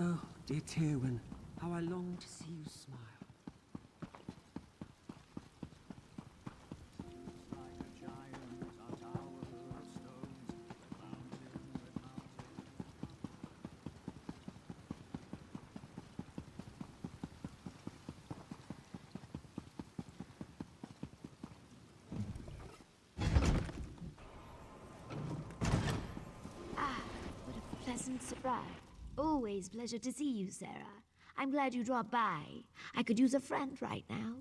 Oh, dear Tywin, how I long to see you smile. What a pleasant surprise. Always pleasure to see you, Sarah. I'm glad you dropped by. I could use a friend right now.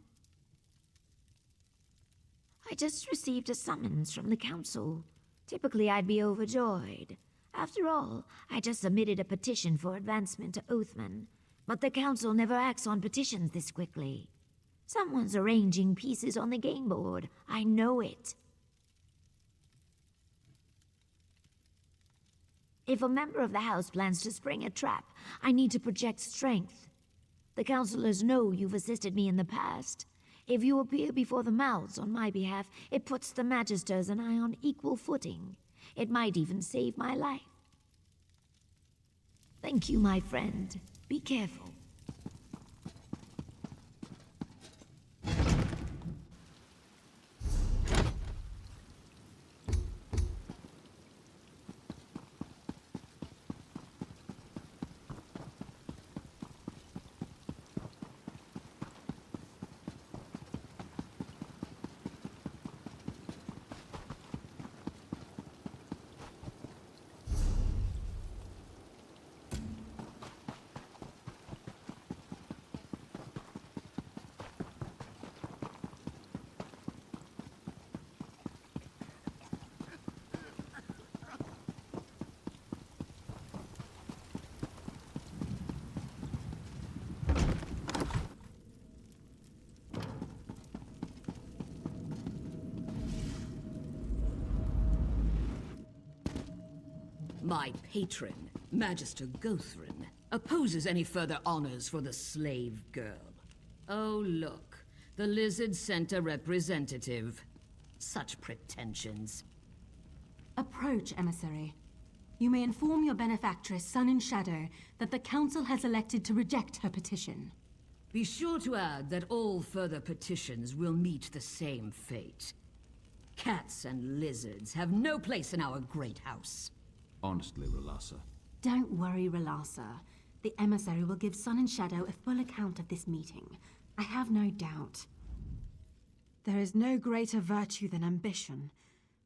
I just received a summons from the council. Typically, I'd be overjoyed. After all, I just submitted a petition for advancement to Oathman. But the council never acts on petitions this quickly. Someone's arranging pieces on the game board. I know it. If a member of the House plans to spring a trap, I need to project strength. The councilors know you've assisted me in the past. If you appear before the mouths on my behalf, it puts the Magisters and I on equal footing. It might even save my life. Thank you, my friend. Be careful. My patron, Magister Gothrin, opposes any further honors for the slave girl. Oh, look. The Lizard sent a representative. Such pretensions. Approach, emissary. You may inform your benefactress, Sun and Shadow, that the Council has elected to reject her petition. Be sure to add that all further petitions will meet the same fate. Cats and lizards have no place in our great house. Honestly, Relassa. Don't worry, Relassa. The emissary will give Sun and Shadow a full account of this meeting. I have no doubt. There is no greater virtue than ambition,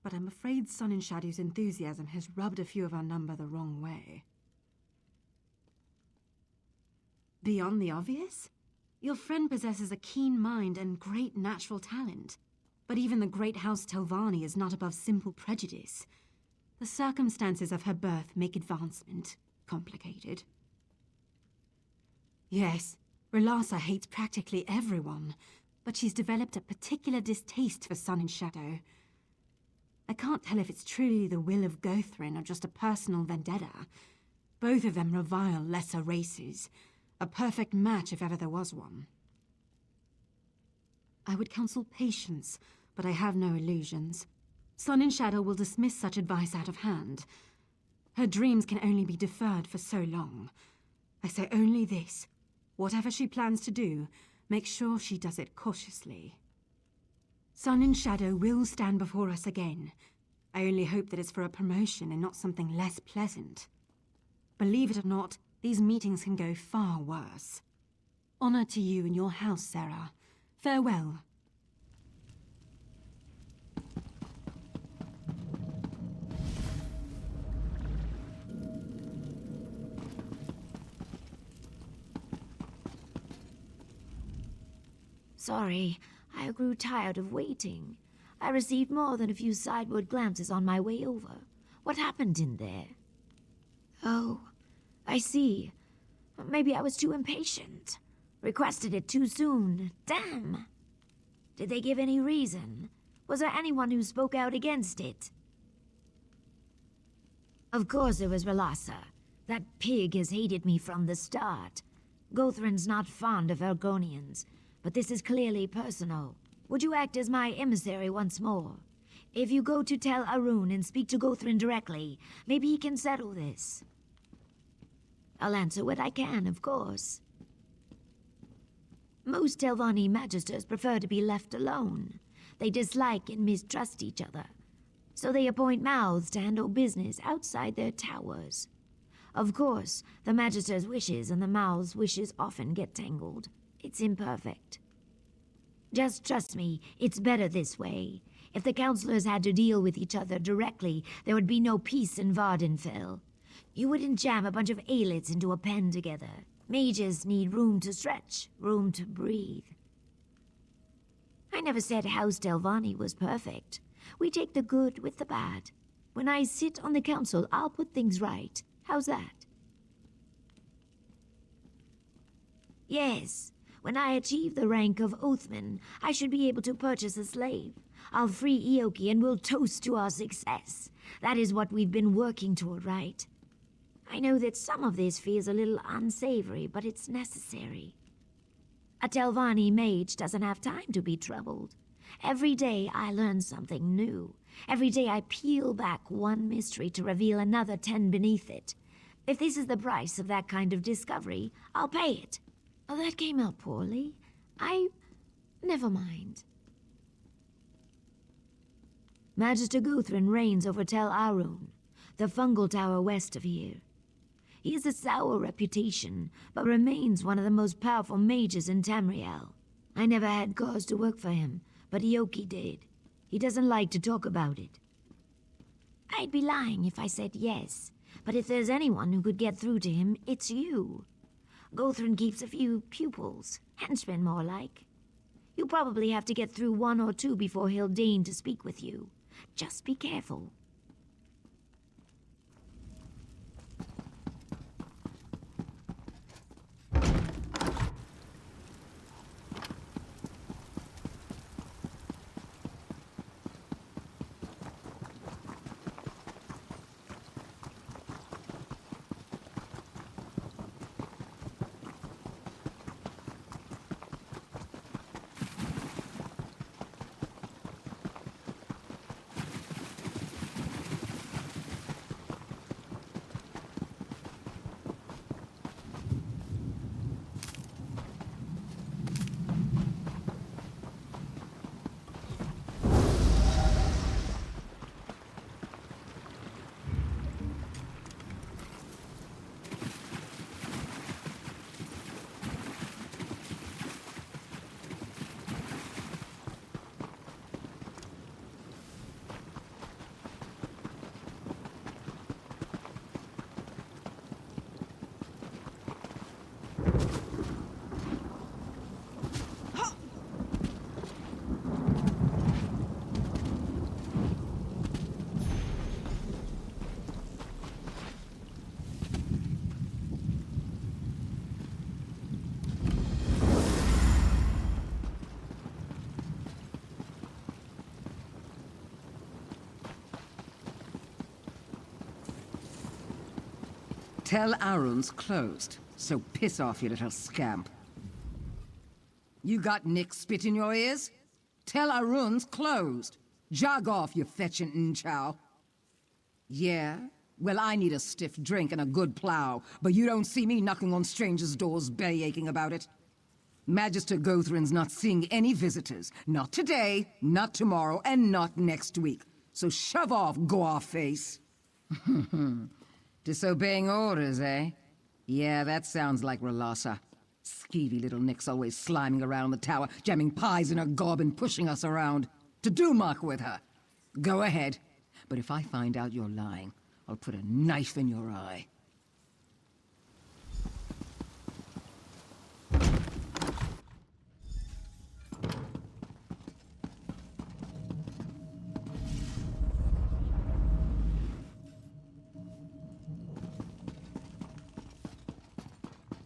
but I'm afraid Sun and Shadow's enthusiasm has rubbed a few of our number the wrong way. Beyond the obvious? Your friend possesses a keen mind and great natural talent. But even the great House Telvanni is not above simple prejudice. The circumstances of her birth make advancement complicated. Yes, Relassa hates practically everyone, but she's developed a particular distaste for Sun and Shadow. I can't tell if it's truly the will of Gothrin or just a personal vendetta. Both of them revile lesser races. A perfect match if ever there was one. I would counsel patience, but I have no illusions. Sun and Shadow will dismiss such advice out of hand. Her dreams can only be deferred for so long. I say only this. Whatever she plans to do, make sure she does it cautiously. Sun and Shadow will stand before us again. I only hope that it's for a promotion and not something less pleasant. Believe it or not, these meetings can go far worse. Honor to you and your house, Sarah. Farewell. Sorry, I grew tired of waiting. I received more than a few sideward glances on my way over. What happened in there? Oh, I see. Maybe I was too impatient. Requested it too soon. Damn! Did they give any reason? Was there anyone who spoke out against it? Of course it was Relassa. That pig has hated me from the start. Gothrin's not fond of Argonians, but this is clearly personal. Would you act as my emissary once more? If you go to Tel Arun and speak to Gothrin directly, maybe he can settle this. I'll answer what I can, of course. Most Telvanni magisters prefer to be left alone. They dislike and mistrust each other, so they appoint mouths to handle business outside their towers. Of course, the magister's wishes and the mouth's wishes often get tangled. It's imperfect. Just trust me, it's better this way. If the counselors had to deal with each other directly, there would be no peace in Vvardenfell. You wouldn't jam a bunch of aelits into a pen together. Mages need room to stretch, room to breathe. I never said House Telvanni was perfect. We take the good with the bad. When I sit on the council, I'll put things right. How's that? Yes. When I achieve the rank of Oathman, I should be able to purchase a slave. I'll free Ioki and we'll toast to our success. That is what we've been working toward, right? I know that some of this feels a little unsavory, but it's necessary. A Telvanni mage doesn't have time to be troubled. Every day I learn something new. Every day I peel back one mystery to reveal another 10 beneath it. If this is the price of that kind of discovery, I'll pay it. Oh, that came out poorly. Never mind. Magister Guthrin reigns over Tel Arun, the fungal tower west of here. He has a sour reputation, but remains one of the most powerful mages in Tamriel. I never had cause to work for him, but Ioki did. He doesn't like to talk about it. I'd be lying if I said yes, but if there's anyone who could get through to him, it's you. Guthrin keeps a few pupils, henchmen more like. You probably have to get through one or two before he'll deign to speak with you. Just be careful. Tel Arun's closed, so piss off, you little scamp. You got Nick spit in your ears? Tel Arun's closed. Jog off, you fetching nchow. Yeah? Well, I need a stiff drink and a good plow, but you don't see me knocking on strangers' doors belly aching about it. Magister Guthrin's not seeing any visitors. Not today, not tomorrow, and not next week. So shove off, go-off-face. Disobeying orders, eh? Yeah, that sounds like Relassa. Skeevy little Nick's always sliming around the tower, jamming pies in her gob and pushing us around. To do muck with her. Go ahead. But if I find out you're lying, I'll put a knife in your eye.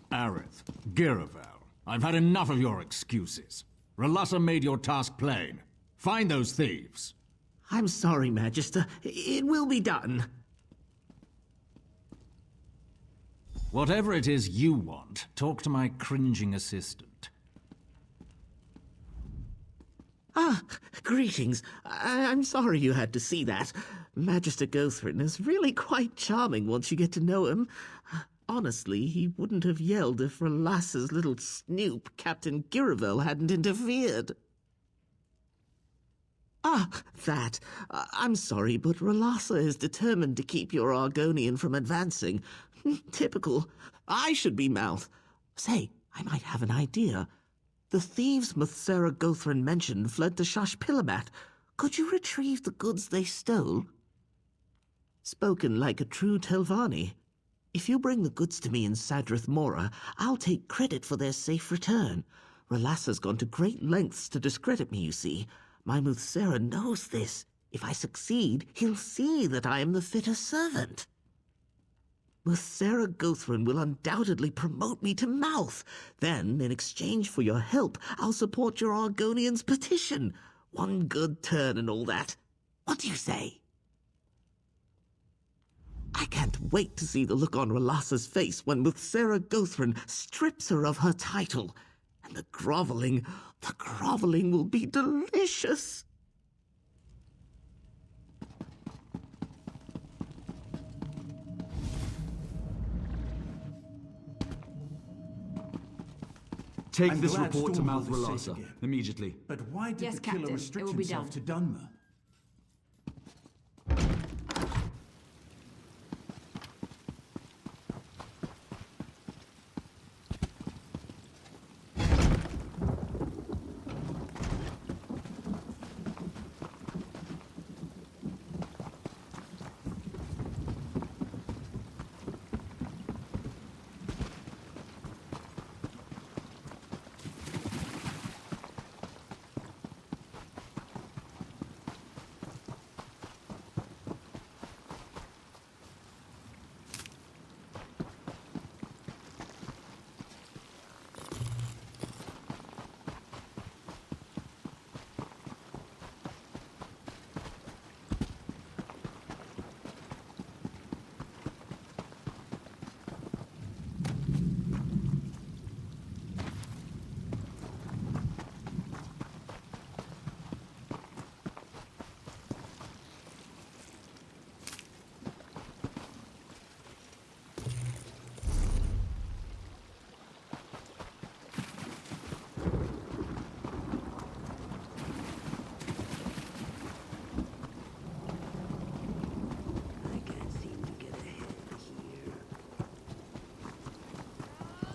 Aerith, Giravel, I've had enough of your excuses. Relassa made your task plain. Find those thieves. I'm sorry, Magister. It will be done. Whatever it is you want, talk to my cringing assistant. Ah, greetings. I'm sorry you had to see that. Magister Guthrin is really quite charming once you get to know him. Honestly, he wouldn't have yelled if Relassa's little snoop, Captain Giravel, hadn't interfered. Ah, that. I'm sorry, but Relassa is determined to keep your Argonian from advancing. Typical. I should be mouth. Say, I might have an idea. The thieves Muthsera Gothran mentioned fled to Shashpilamat. Could you retrieve the goods they stole? Spoken like a true Telvanni. If you bring the goods to me in Sadrith Mora, I'll take credit for their safe return. Relassa's gone to great lengths to discredit me, you see. My Muthsera knows this. If I succeed, he'll see that I am the fitter servant. Muthsera Gothran will undoubtedly promote me to mouth. Then, in exchange for your help, I'll support your Argonian's petition. One good turn and all that. What do you say? I can't wait to see the look on Relassa's face when Muthsera Gothran strips her of her title. And the groveling will be delicious. Take I'm this glad report to Mouth Stormhold is safe Relassa again. immediately. But why did Yes, the killer Captain. restrict It will be himself to done. Dunmer?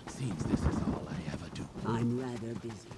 Seems this is all I ever do. I'm rather busy.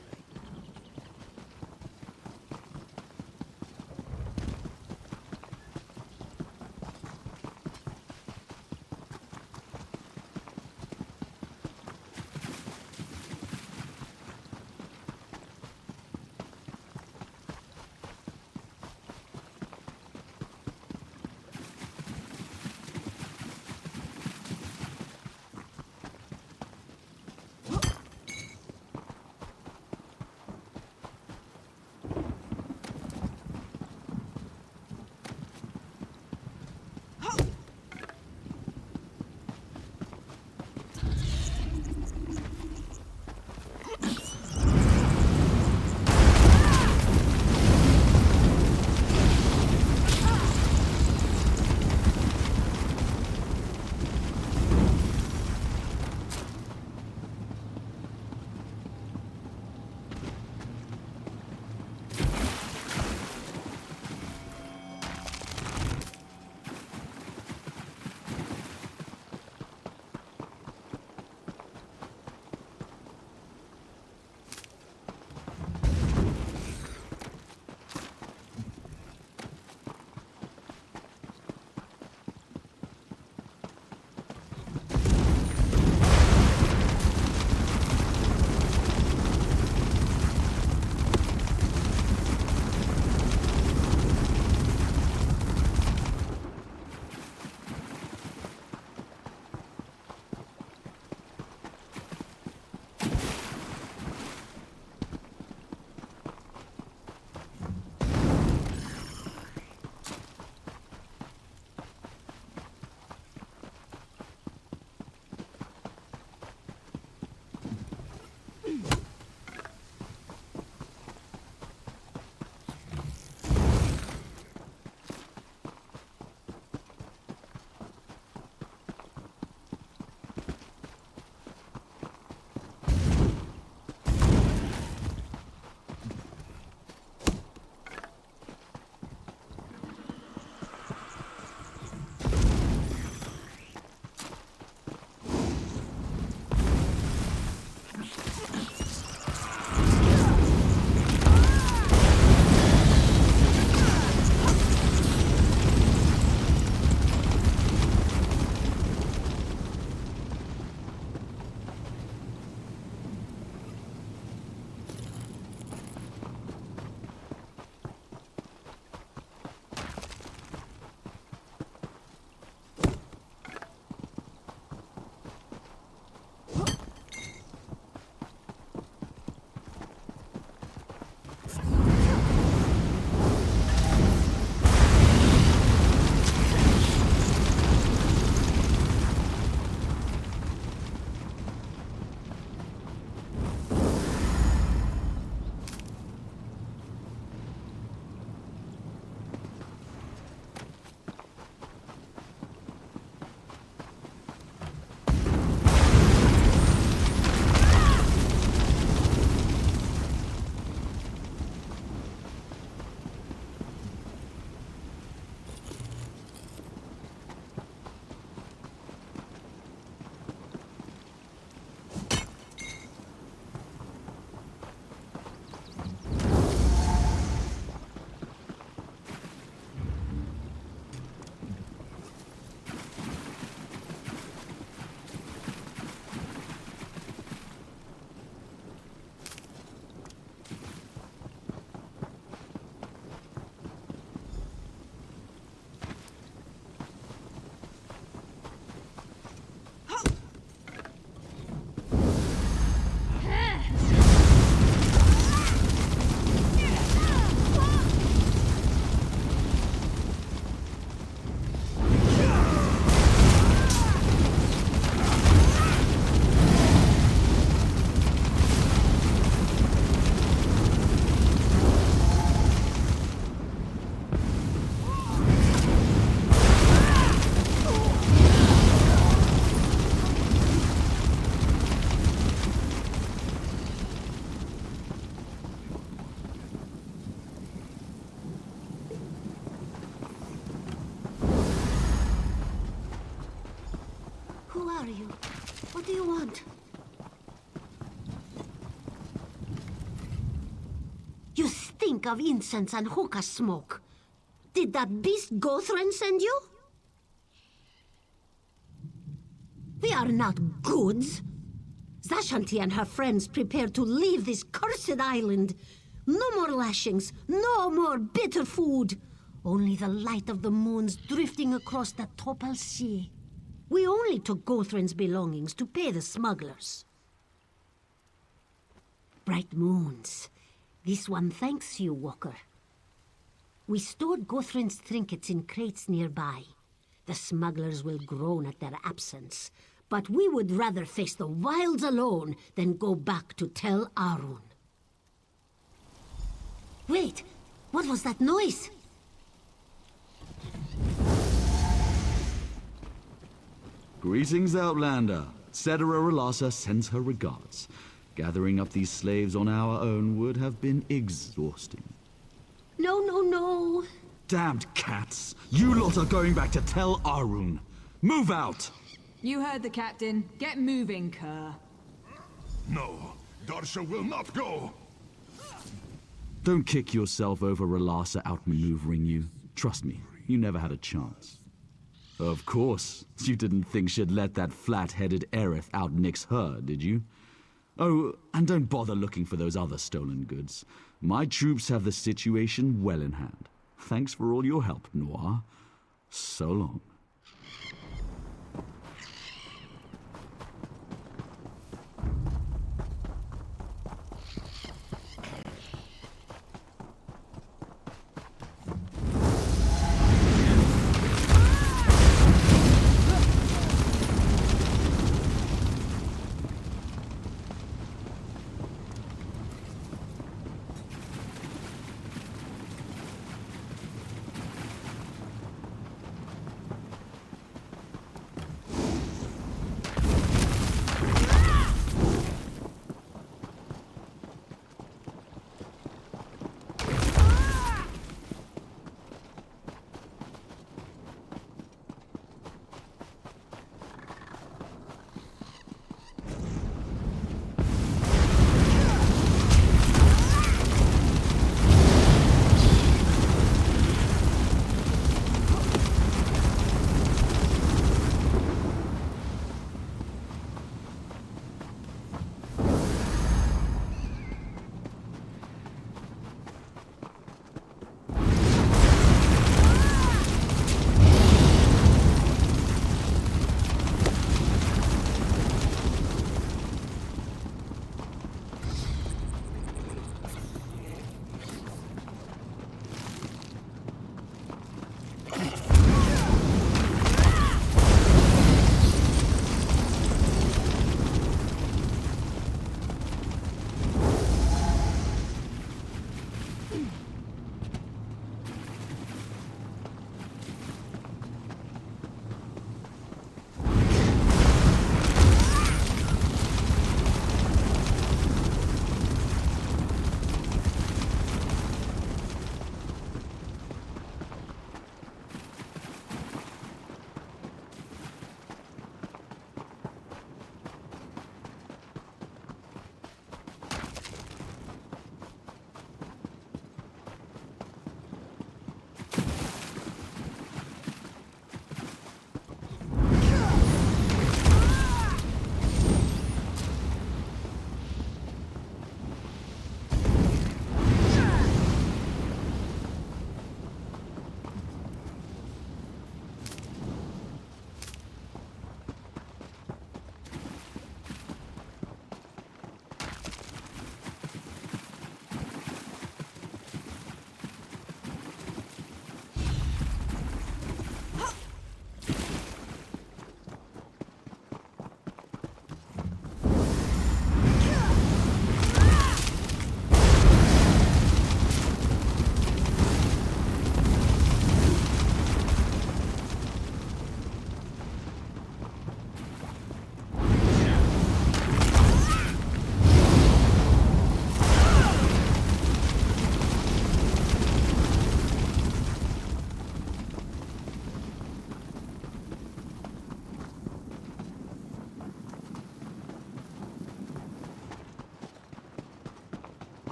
Who are you? What do you want? You stink of incense and hookah smoke. Did that beast Gothran send you? We are not goods. Zashanti and her friends prepare to leave this cursed island. No more lashings, no more bitter food. Only the light of the moons drifting across the Topal Sea. We only took Gothran's belongings to pay the smugglers. Bright moons. This one thanks you, Walker. We stored Gothran's trinkets in crates nearby. The smugglers will groan at their absence, but we would rather face the wilds alone than go back to Tel Arun. Wait! What was that noise? Greetings, Outlander. Cetera Relassa sends her regards. Gathering up these slaves on our own would have been exhausting. No, no, no. Damned cats! You lot are going back to Tel Arun. Move out! You heard the captain. Get moving, Kerr. No, Darsha will not go. Don't kick yourself over Relassa outmaneuvering you. Trust me, you never had a chance. Of course, you didn't think she'd let that flat-headed Aerith outnix her, did you? Oh, and don't bother looking for those other stolen goods. My troops have the situation well in hand. Thanks for all your help, Noir. So long.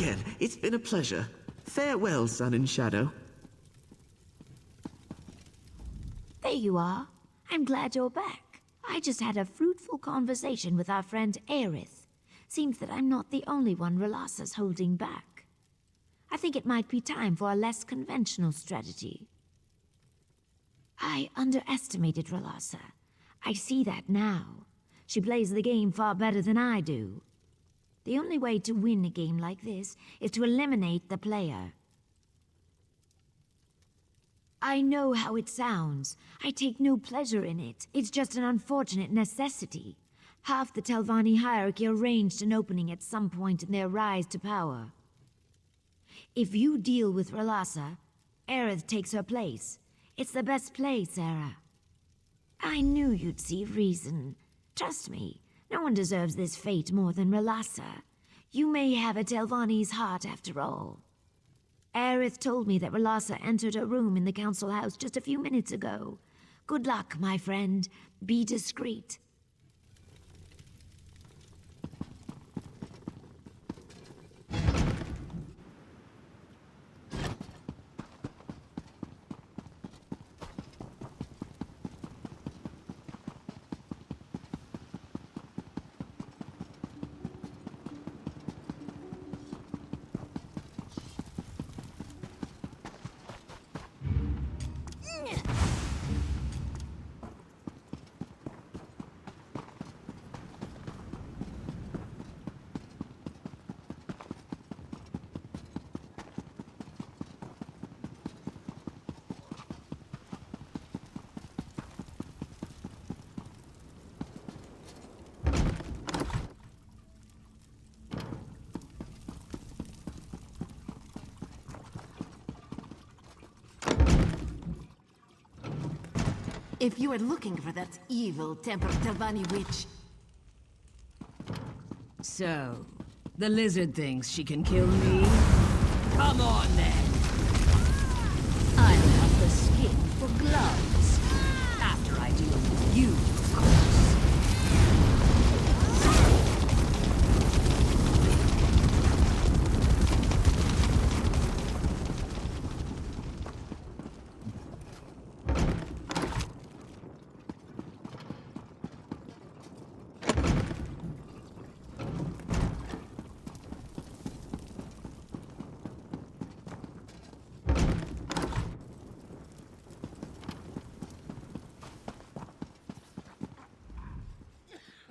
again. It's been a pleasure. Farewell, Sun and Shadow. There you are. I'm glad you're back. I just had a fruitful conversation with our friend Aerith. Seems that I'm not the only one Relassa's holding back. I think it might be time for a less conventional strategy. I underestimated Relassa. I see that now. She plays the game far better than I do. The only way to win a game like this is to eliminate the player. I know how it sounds. I take no pleasure in it. It's just an unfortunate necessity. Half the Telvanni hierarchy arranged an opening at some point in their rise to power. If you deal with Relassa, Aerith takes her place. It's the best play, Sarah. I knew you'd see reason. Trust me, no one deserves this fate more than Relassa. You may have a Telvanni's heart after all. Aerith told me that Relassa entered her room in the council house just a few minutes ago. Good luck, my friend. Be discreet. If you are looking for that evil tempered Telvanni witch... So, the lizard thinks she can kill me? Come on, then! I'll have the skin for gloves. After I deal with you, of course.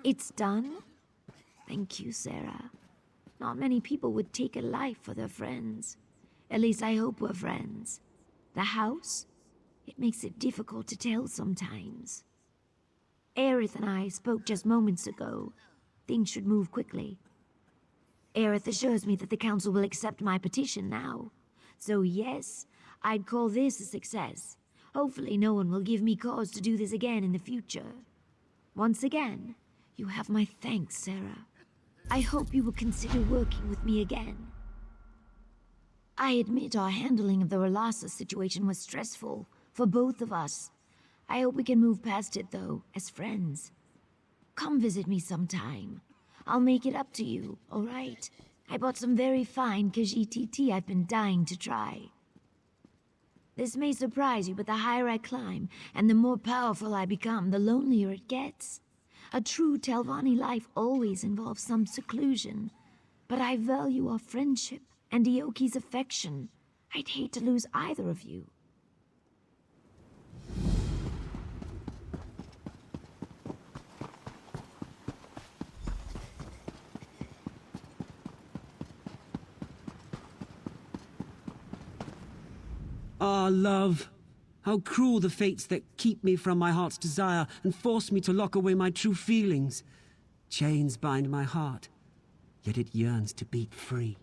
It's done? Thank you, Sarah. Not many people would take a life for their friends. At least I hope we're friends. The house? It makes it difficult to tell sometimes. Aerith and I spoke just moments ago. Things should move quickly. Aerith assures me that the council will accept my petition now. So yes, I'd call this a success. Hopefully no one will give me cause to do this again in the future. Once again, you have my thanks, Sarah. I hope you will consider working with me again. I admit our handling of the Relassa situation was stressful for both of us. I hope we can move past it, though, as friends. Come visit me sometime. I'll make it up to you, all right? I bought some very fine Khajiit tea I've been dying to try. This may surprise you, but the higher I climb, and the more powerful I become, the lonelier it gets. A true Telvanni life always involves some seclusion, but I value our friendship and Ioki's affection. I'd hate to lose either of you. Ah, love. How cruel the fates that keep me from my heart's desire and force me to lock away my true feelings. Chains bind my heart, yet it yearns to beat free.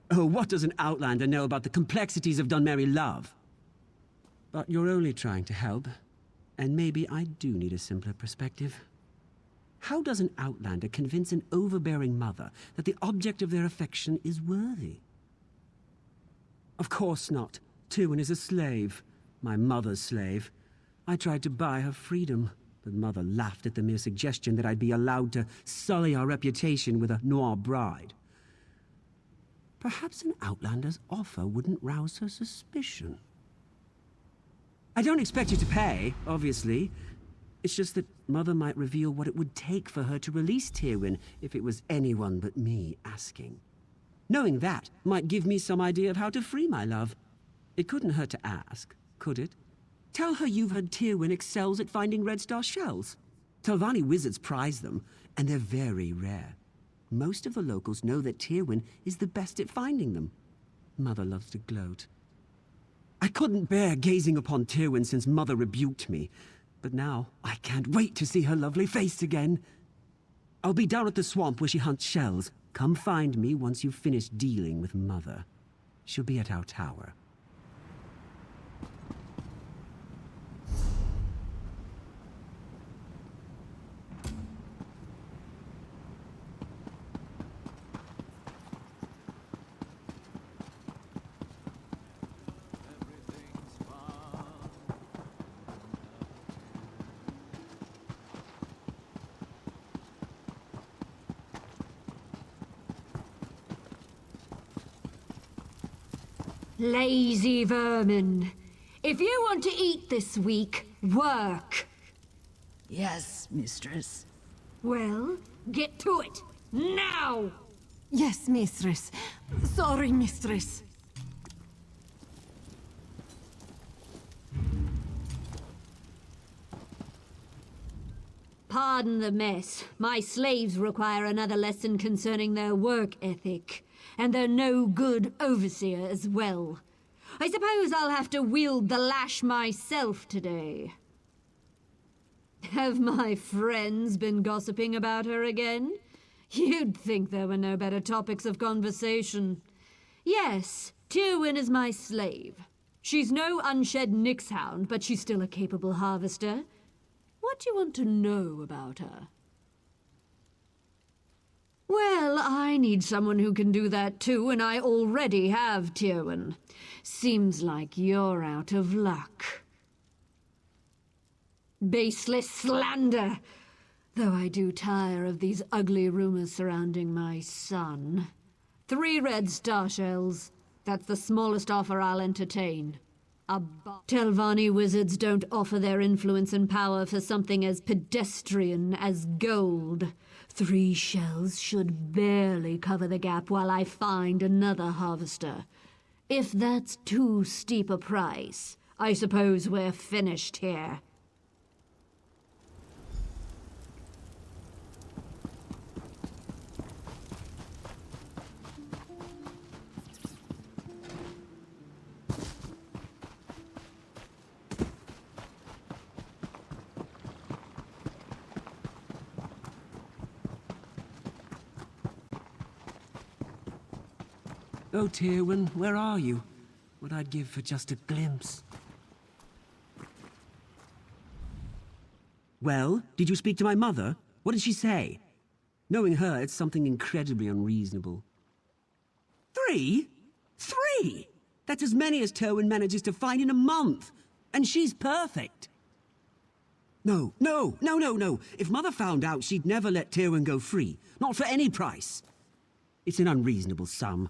Oh, what does an outlander know about the complexities of Dunmeri love? But you're only trying to help, and maybe I do need a simpler perspective. How does an outlander convince an overbearing mother that the object of their affection is worthy? Of course not. Tywin is a slave. My mother's slave. I tried to buy her freedom, but Mother laughed at the mere suggestion that I'd be allowed to sully our reputation with a noir bride. Perhaps an outlander's offer wouldn't rouse her suspicion. I don't expect you to pay, obviously. It's just that Mother might reveal what it would take for her to release Tyrwin if it was anyone but me asking. Knowing that might give me some idea of how to free my love. It couldn't hurt to ask, could it? Tell her you've heard Tyrwin excels at finding red star shells. Telvanni wizards prize them, and they're very rare. Most of the locals know that Tyrwin is the best at finding them. Mother loves to gloat. I couldn't bear gazing upon Tyrwin since Mother rebuked me, but now I can't wait to see her lovely face again. I'll be down at the swamp where she hunts shells. Come find me once you've finished dealing with Mother. She'll be at our tower. Lazy vermin. If you want to eat this week, work. Yes, mistress. Well, get to it. Now! Yes, mistress. Sorry, mistress. Pardon the mess. My slaves require another lesson concerning their work ethic. And they're no good overseer as well. I suppose I'll have to wield the lash myself today. Have my friends been gossiping about her again? You'd think there were no better topics of conversation. Yes, Tyrwin is my slave. She's no unshed nixhound, but she's still a capable harvester. What do you want to know about her? Well, I need someone who can do that too, and I already have Tyrwin. Seems like you're out of luck. Baseless slander! Though I do tire of these ugly rumors surrounding my son. 3 red star shells. That's the smallest offer I'll entertain. Telvanni wizards don't offer their influence and power for something as pedestrian as gold. 3 shells should barely cover the gap while I find another harvester. If that's too steep a price, I suppose we're finished here. Oh, Tyrwin, where are you? What I'd give for just a glimpse. Well, did you speak to my mother? What did she say? Knowing her, it's something incredibly unreasonable. 3? 3? That's as many as Tyrwin manages to find in a month. And she's perfect. No. If Mother found out, she'd never let Tyrwin go free. Not for any price. It's an unreasonable sum.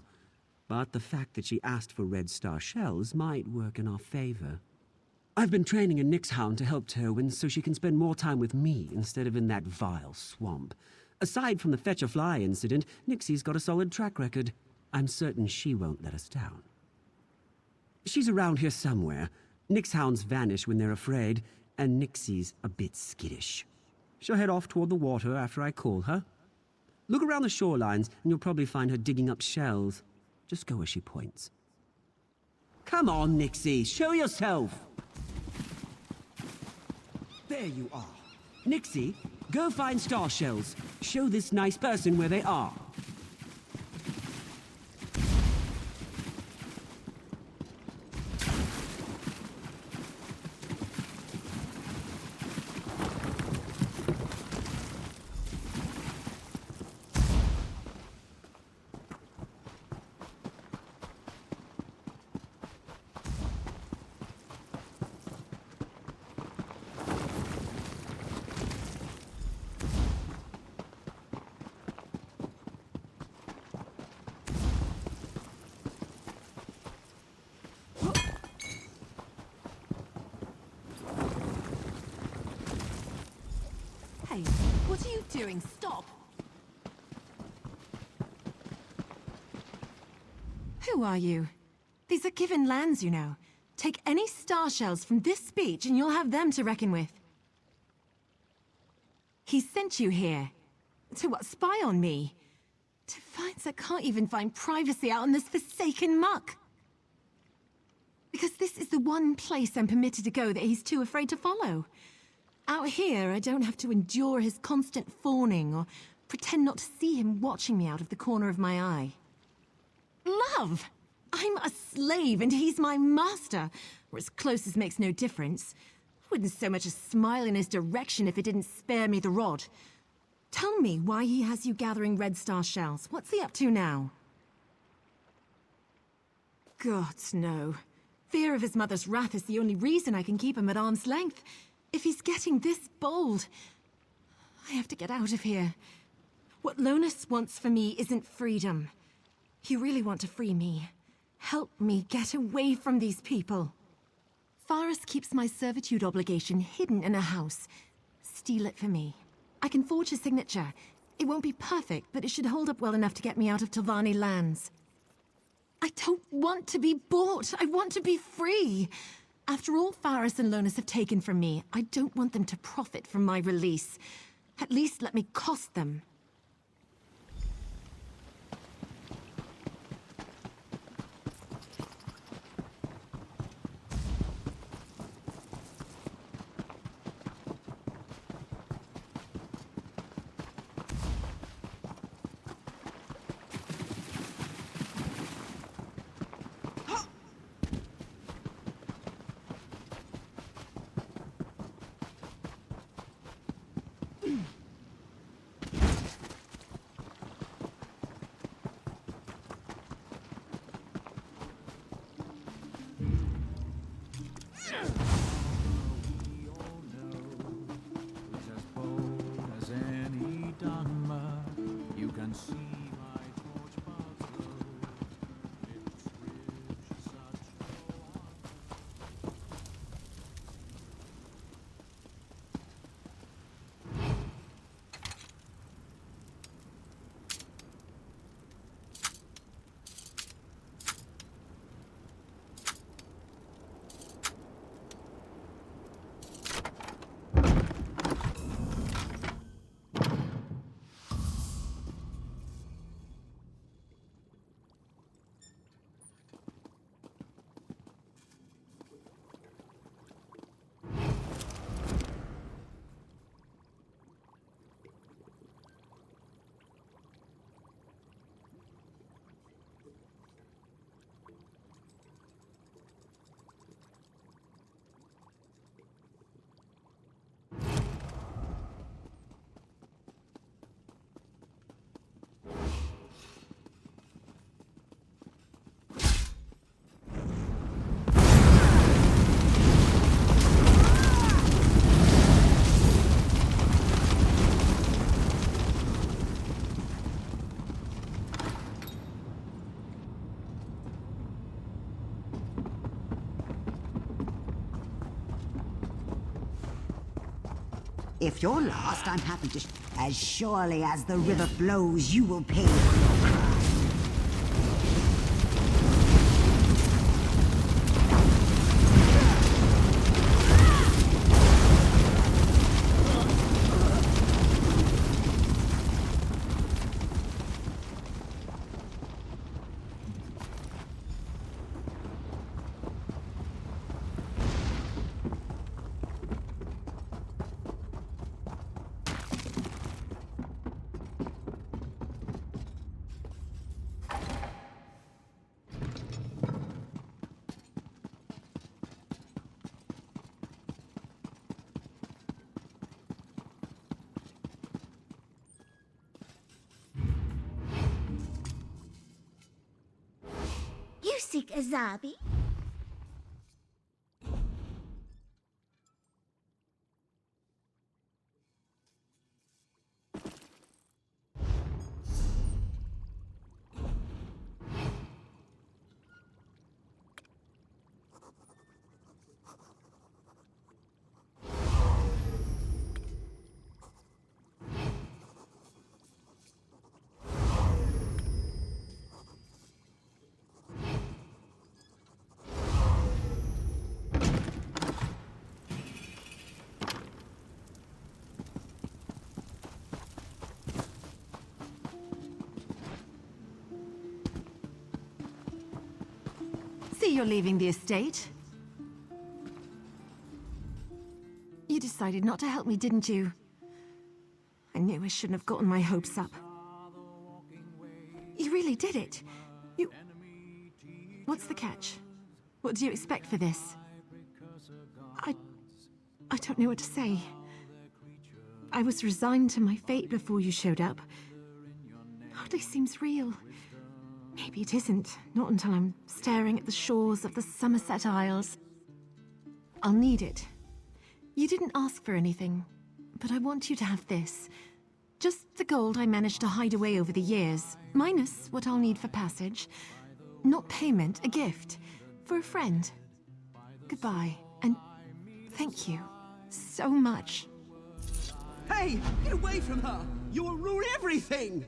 But the fact that she asked for red star shells might work in our favor. I've been training a nixhound to help Tyrwin so she can spend more time with me instead of in that vile swamp. Aside from the fetch a fly incident, Nixie's got a solid track record. I'm certain she won't let us down. She's around here somewhere. Nixhounds vanish when they're afraid, and Nixie's a bit skittish. She'll head off toward the water after I call her. Look around the shorelines, and you'll probably find her digging up shells. Just go where she points. Come on, Nixie, show yourself! There you are. Nixie, go find star shells. Show this nice person where they are. Hey, what are you doing? Stop! Who are you? These are given lands, you know. Take any star shells from this beach and you'll have them to reckon with. He sent you here. To what, spy on me? To find that can't even find privacy out in this forsaken muck. Because this is the one place I'm permitted to go that he's too afraid to follow. Out here, I don't have to endure his constant fawning or pretend not to see him watching me out of the corner of my eye. Love! I'm a slave and he's my master, or as close as makes no difference. I wouldn't so much as smile in his direction if it didn't spare me the rod. Tell me why he has you gathering red star shells. What's he up to now? Gods, no. Fear of his mother's wrath is the only reason I can keep him at arm's length. If he's getting this bold, I have to get out of here. What Lonus wants for me isn't freedom. You really want to free me. Help me get away from these people. Faris keeps my servitude obligation hidden in a house. Steal it for me. I can forge his signature. It won't be perfect, but it should hold up well enough to get me out of Telvanni lands. I don't want to be bought. I want to be free. After all Faris and Lonus have taken from me, I don't want them to profit from my release. At least let me cost them. If you're lost, I'm happy to... As surely as the river flows, you will pay for your crime. You seek Azabi? see you're leaving the estate. You decided not to help me, didn't you? I knew I shouldn't have gotten my hopes up. You really did it. You... What's the catch? What do you expect for this? I don't know what to say. I was resigned to my fate before you showed up. Hardly seems real. Maybe it isn't, not until I'm staring at the shores of the Somerset Isles. I'll need it. You didn't ask for anything, but I want you to have this. Just the gold I managed to hide away over the years, minus what I'll need for passage. Not payment, a gift. For a friend. Goodbye, and thank you so much. Hey, get away from her! You'll ruin everything!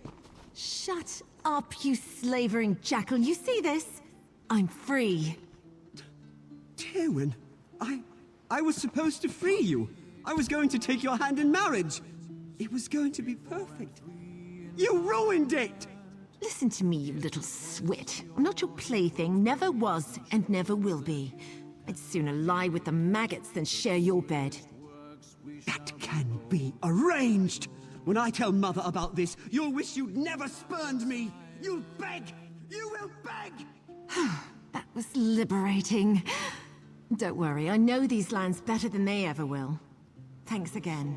Shut up, you slavering jackal. You see this? I'm free. Tywin, I was supposed to free you. I was going to take your hand in marriage. It was going to be perfect. You ruined it! Listen to me, you little swit. I'm not your plaything, never was and never will be. I'd sooner lie with the maggots than share your bed. That can be arranged! When I tell Mother about this, you'll wish you'd never spurned me! You'll beg! You will beg! That was liberating. Don't worry, I know these lands better than they ever will. Thanks again.